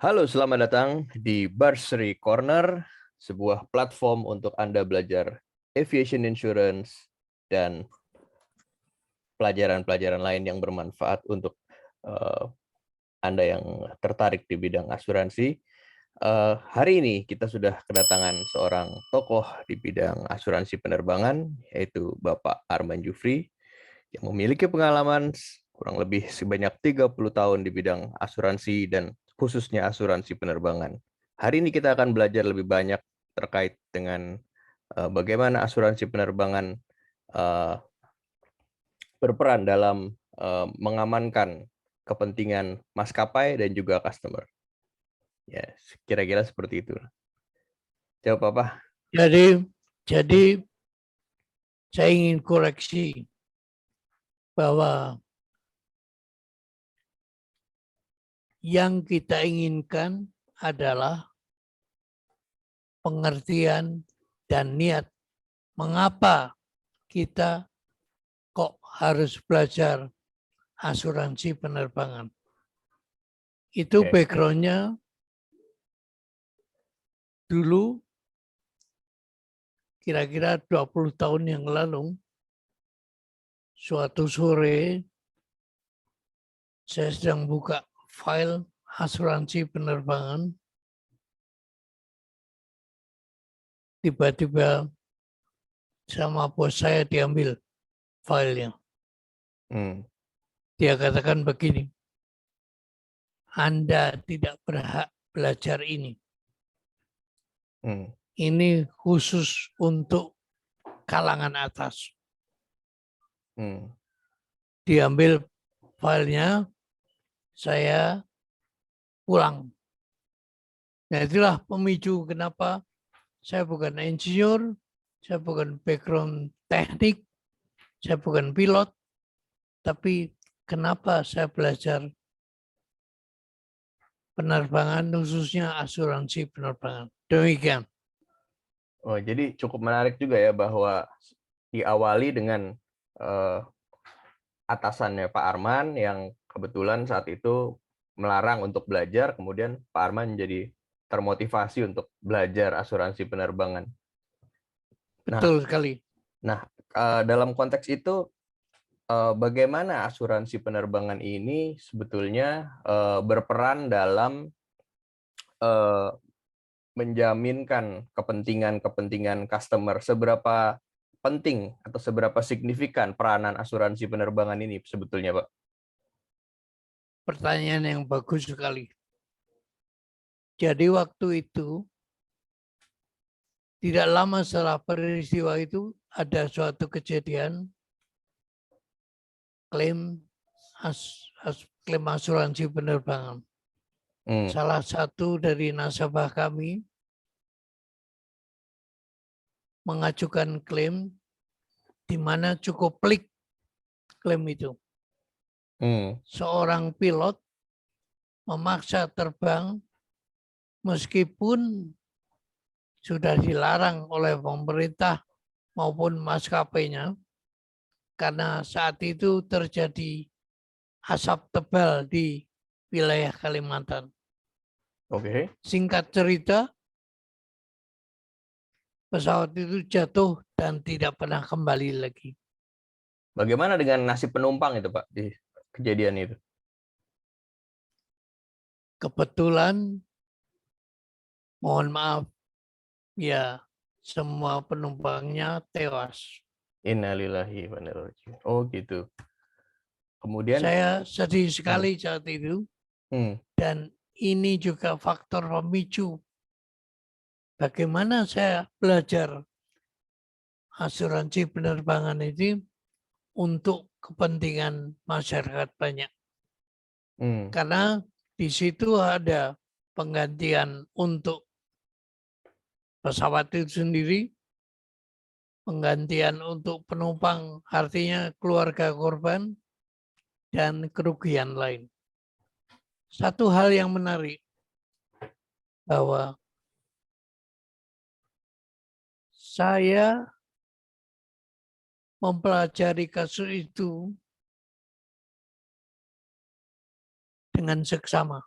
Halo, selamat datang di Bursary Corner, sebuah platform untuk Anda belajar aviation insurance dan pelajaran-pelajaran lain yang bermanfaat untuk Anda yang tertarik di bidang asuransi. Hari ini kita sudah kedatangan seorang tokoh di bidang asuransi penerbangan, yaitu Bapak Arman Jufri, yang memiliki pengalaman kurang lebih sebanyak 30 tahun di bidang asuransi dan khususnya asuransi penerbangan. Hari ini kita akan belajar lebih banyak terkait dengan bagaimana asuransi penerbangan berperan dalam mengamankan kepentingan maskapai dan juga customer. Ya, kira-kira seperti itu. Jawab apa? Jadi saya ingin koreksi bahwa yang kita inginkan adalah pengertian dan niat mengapa kita kok harus belajar asuransi penerbangan. Itu background-nya dulu kira-kira 20 tahun yang lalu, suatu sore saya sedang buka file asuransi penerbangan, tiba-tiba sama bos saya diambil filenya. Dia katakan begini, Anda tidak berhak belajar ini. Ini khusus untuk kalangan atas. Diambil filenya, saya pulang. Nah, itulah pemicu kenapa saya bukan insinyur, saya bukan background teknik, saya bukan pilot, tapi kenapa saya belajar penerbangan, khususnya asuransi penerbangan. Demikian. Oh, jadi cukup menarik juga ya bahwa diawali dengan atasannya Pak Arman yang kebetulan saat itu melarang untuk belajar, kemudian Pak Arman jadi termotivasi untuk belajar asuransi penerbangan. Betul sekali. Nah, dalam konteks itu bagaimana asuransi penerbangan ini sebetulnya berperan dalam menjaminkan kepentingan customer? Seberapa penting atau seberapa signifikan peranan asuransi penerbangan ini sebetulnya, Pak? Pertanyaan yang bagus sekali. Jadi waktu itu, tidak lama setelah peristiwa itu, ada suatu kejadian klaim asuransi penerbangan. Salah satu dari nasabah kami mengajukan klaim di mana cukup pelik klaim itu. Seorang pilot memaksa terbang meskipun sudah dilarang oleh pemerintah maupun maskapainya karena saat itu terjadi asap tebal di wilayah Kalimantan. Singkat cerita, pesawat itu jatuh dan tidak pernah kembali lagi. Bagaimana dengan nasib penumpang itu, Pak, di kejadian itu? Kebetulan, mohon maaf, ya semua penumpangnya tewas. Innalillahi wa inna ilaihi raji'un. Oh gitu. Kemudian saya sedih sekali saat itu, dan ini juga faktor pemicu bagaimana saya belajar asuransi penerbangan ini untuk kepentingan masyarakat banyak. Karena di situ ada penggantian untuk pesawat itu sendiri, penggantian untuk penumpang, artinya keluarga korban, dan kerugian lain. Satu hal yang menarik, bahwa saya mempelajari kasus itu dengan seksama.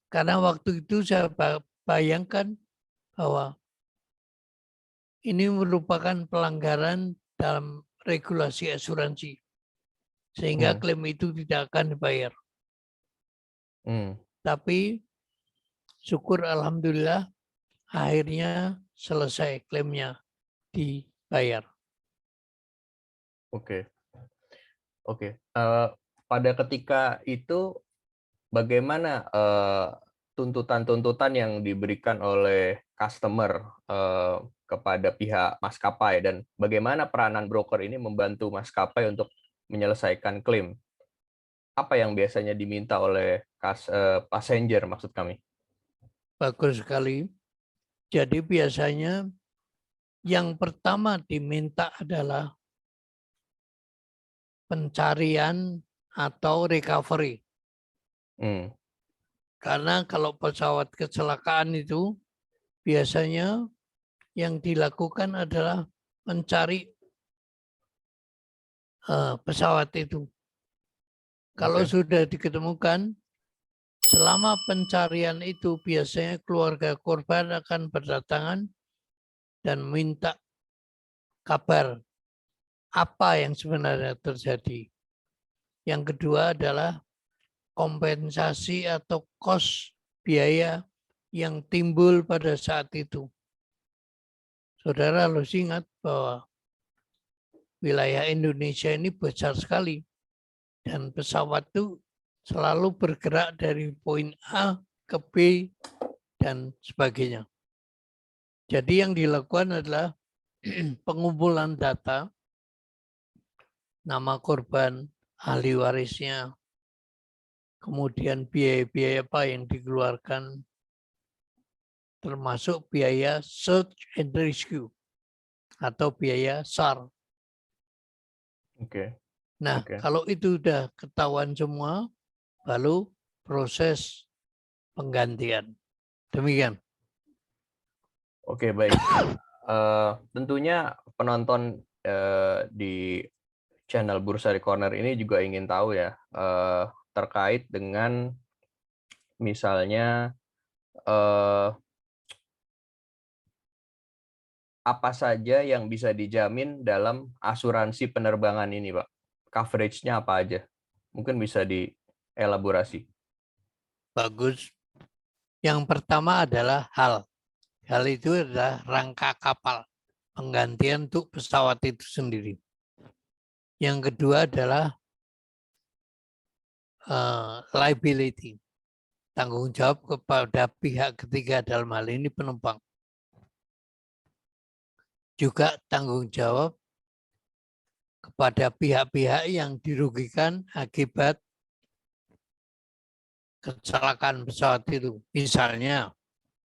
Karena waktu itu saya bayangkan bahwa ini merupakan pelanggaran dalam regulasi asuransi, sehingga klaim itu tidak akan dibayar. Tapi syukur alhamdulillah akhirnya selesai klaimnya dibayar. Oke. Pada ketika itu bagaimana tuntutan-tuntutan yang diberikan oleh customer kepada pihak maskapai, dan bagaimana peranan broker ini membantu maskapai untuk menyelesaikan klaim? Apa yang biasanya diminta oleh passenger, maksud kami? Bagus sekali. Jadi biasanya yang pertama diminta adalah pencarian atau recovery. Karena kalau pesawat kecelakaan itu biasanya yang dilakukan adalah mencari pesawat itu. Kalau sudah diketemukan, selama pencarian itu biasanya keluarga korban akan berdatangan dan minta kabar apa yang sebenarnya terjadi. Yang kedua adalah kompensasi atau kos biaya yang timbul pada saat itu. Saudara harus ingat bahwa wilayah Indonesia ini besar sekali dan pesawat itu selalu bergerak dari poin A ke B dan sebagainya. Jadi yang dilakukan adalah pengumpulan data, nama korban, ahli warisnya, kemudian biaya-biaya apa yang dikeluarkan, termasuk biaya search and rescue atau biaya SAR. Nah, kalau itu sudah ketahuan semua, lalu proses penggantian. Demikian. Oke, baik. Tentunya penonton di channel Bursa di Corner ini juga ingin tahu ya, terkait dengan misalnya apa saja yang bisa dijamin dalam asuransi penerbangan ini, Pak? Coverage-nya apa aja? Mungkin bisa dielaborasi. Bagus. Yang pertama adalah HAL. HAL itu adalah rangka kapal, penggantian untuk pesawat itu sendiri. Yang kedua adalah liability, tanggung jawab kepada pihak ketiga, dalam hal ini penumpang. Juga tanggung jawab kepada pihak-pihak yang dirugikan akibat kecelakaan pesawat itu. Misalnya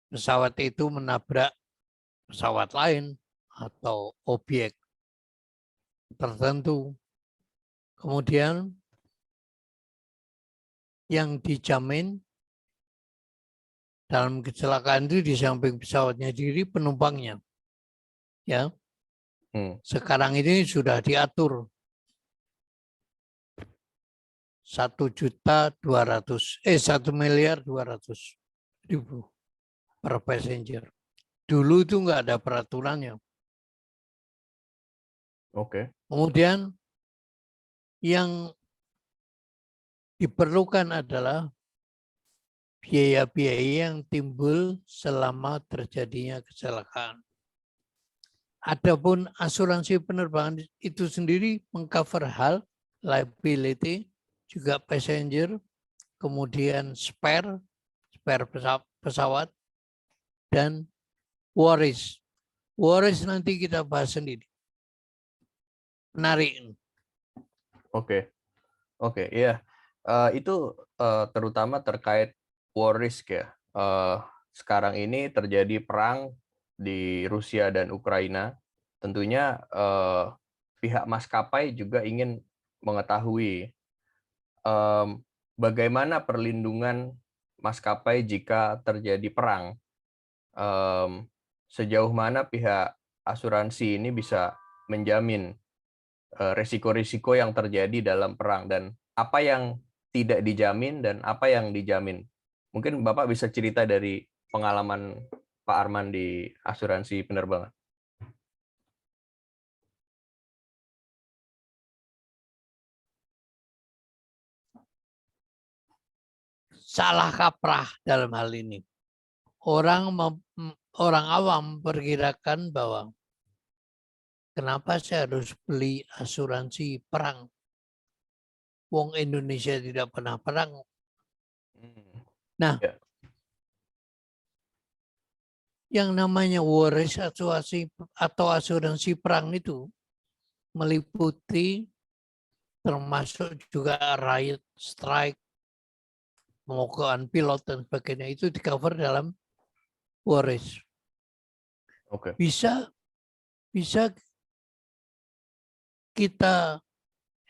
pesawat itu menabrak pesawat lain atau objek tertentu. Kemudian yang dijamin dalam kecelakaan itu di samping pesawatnya diri, penumpangnya. Ya. Sekarang ini sudah diatur 1.200.000 per passenger. Dulu itu nggak ada peraturannya. Kemudian yang diperlukan adalah biaya-biaya yang timbul selama terjadinya kecelakaan. Adapun asuransi penerbangan itu sendiri mengcover hal liability, juga passenger, kemudian spare pesawat, dan waris. Waris nanti kita bahas sendiri. Menarik. Iya. Itu terutama terkait war risk ya. Sekarang ini terjadi perang di Rusia dan Ukraina. Tentunya pihak maskapai juga ingin mengetahui bagaimana perlindungan maskapai jika terjadi perang. Sejauh mana pihak asuransi ini bisa menjamin risiko-risiko yang terjadi dalam perang, dan apa yang tidak dijamin dan apa yang dijamin. Mungkin Bapak bisa cerita dari pengalaman Pak Arman di asuransi penerbangan. Salah kaprah dalam hal ini. Orang awam perkirakan bahwa kenapa saya harus beli asuransi perang? Wong Indonesia tidak pernah perang. Nah, Ya. yang namanya war risk atau asuransi perang itu meliputi termasuk juga riot, strike, pemogokan pilot dan sebagainya, itu di cover dalam war risk. Oke. Bisa kita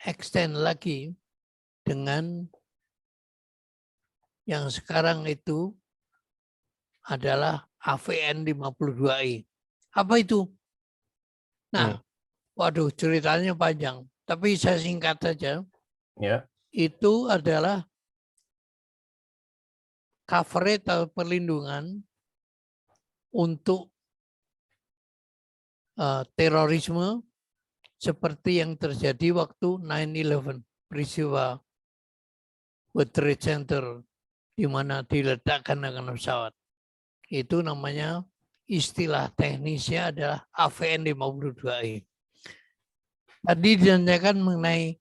extend lagi dengan yang sekarang itu adalah AVN 52E. Apa itu? Nah, waduh, ceritanya panjang, tapi saya singkat saja. Ya. Itu adalah coverage atau perlindungan untuk terorisme seperti yang terjadi waktu 9/11, peristiwa World Trade Center di mana diledakkan dengan pesawat. Itu namanya, istilah teknisnya adalah AVN 52E. Tadi ditanyakan mengenai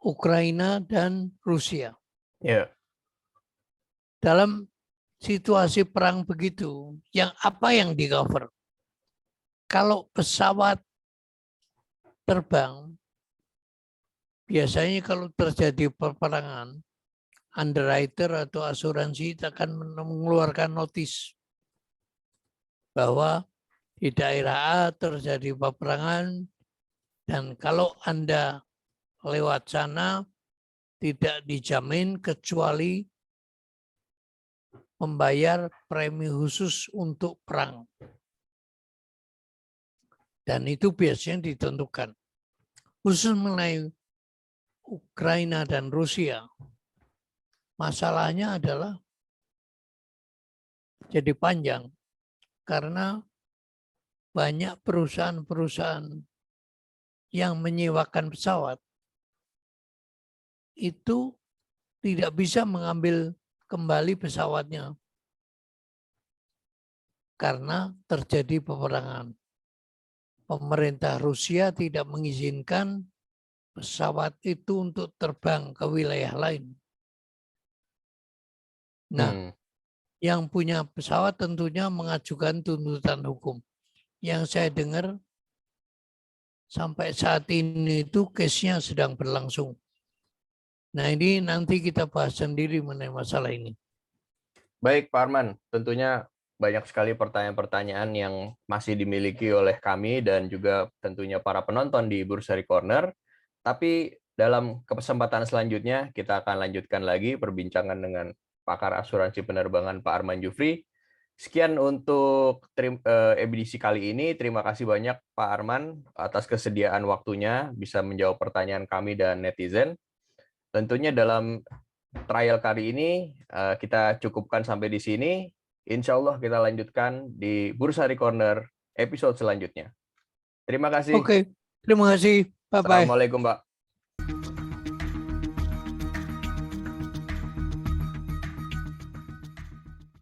Ukraina dan Rusia. Ya. Dalam situasi perang begitu, apa yang di cover? Kalau pesawat terbang, biasanya kalau terjadi peperangan, underwriter atau asuransi akan mengeluarkan notis bahwa di daerah A terjadi peperangan dan kalau Anda lewat sana tidak dijamin kecuali membayar premi khusus untuk perang. Dan itu biasanya ditentukan. Khusus mengenai Ukraina dan Rusia, masalahnya adalah jadi panjang karena banyak perusahaan-perusahaan yang menyewakan pesawat itu tidak bisa mengambil kembali pesawatnya karena terjadi peperangan. Pemerintah Rusia tidak mengizinkan pesawat itu untuk terbang ke wilayah lain. Nah, yang punya pesawat tentunya mengajukan tuntutan hukum. Yang saya dengar sampai saat ini itu case-nya sedang berlangsung. Nah, ini nanti kita bahas sendiri mengenai masalah ini. Baik, Pak Arman. Tentunya banyak sekali pertanyaan-pertanyaan yang masih dimiliki oleh kami dan juga tentunya para penonton di Bursary Corner. Tapi dalam kesempatan selanjutnya kita akan lanjutkan lagi perbincangan dengan pakar asuransi penerbangan Pak Arman Jufri. Sekian untuk edisi kali ini. Terima kasih banyak Pak Arman atas kesediaan waktunya bisa menjawab pertanyaan kami dan netizen. Tentunya dalam trial kali ini kita cukupkan sampai di sini. Insya Allah kita lanjutkan di Bursary Corner episode selanjutnya. Terima kasih. Oke, terima kasih. Bye-bye. Assalamualaikum, Pak.